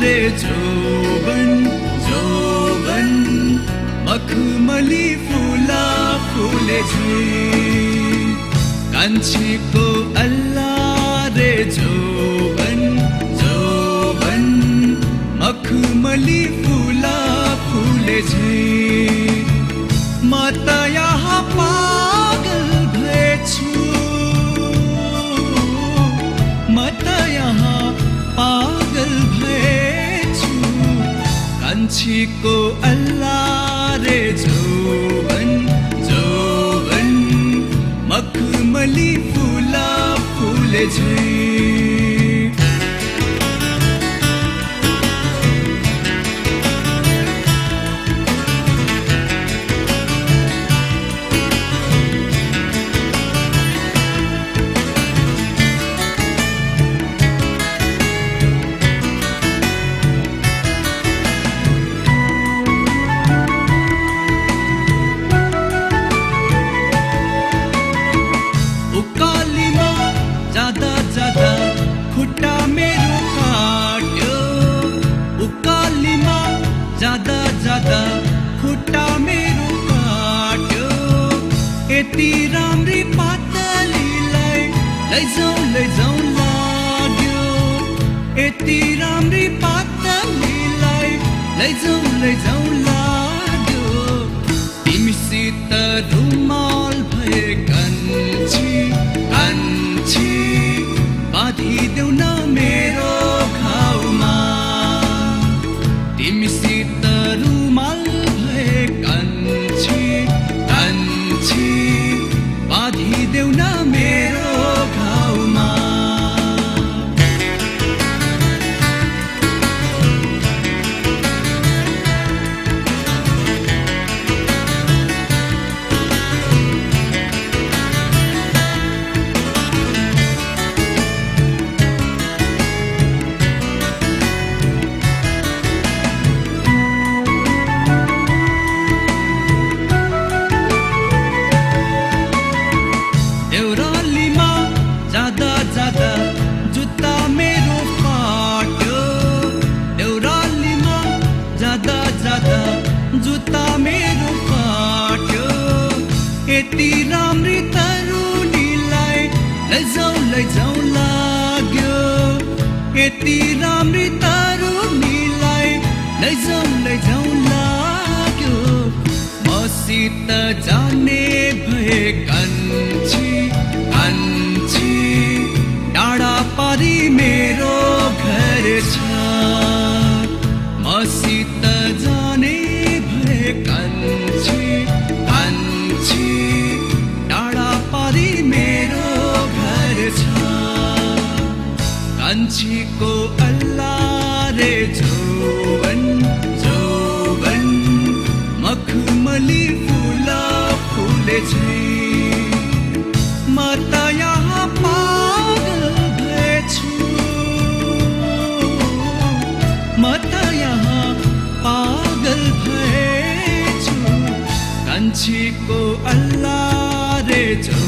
रे जोवन जोवन मखमली फूला फूले झै कान्छीको अल्लाह रे जोवन जोवन मखमली फूला फूले झै म त यहाँ पागल भएछु म त यहाँ पागल भएछु कान्छीको अल्लाह रे जोवन जोवन मखमली फूला फूले झै उकालीमा जादा जादा खुट्टा मेरो काट्यो उकालीमा जादा जादा खुट्टा मेरो काट्यो यति राम्री पातलीलाई लैजाउँ लाग्यो यति राम्री पातलीलाई लैजाउँ लाग्यो तिमीसित रुमाल भए कान्छी बाँधिदेऊ न मेरो घाउमा तिमीसित रुमाल भए कान्छी बाँधिदेऊ न मेरो घाउमा देउरालीमा जादा जादा जुत्ता मेरो फाट्यो देउरालीमा जादा जादा जुत्ता मेरो फाट्यो यति राम्री तरुनीलाई लैजाउँ लाग्यो यति राम्री तरुनीलाई लैजाउँ लाग्यो मसित जाने भए कान्छी टाढा पारी मेरो घर छ मसित जाने भए कान्छी टाढा पारी मेरो घर छ कान्छीको अल्लाह रे जोवन जोवन मखमली फूला फूले झै म त यहाँ पागल भएछु म त यहाँ पागल भएछु कान्छीको अल्लाह रे जो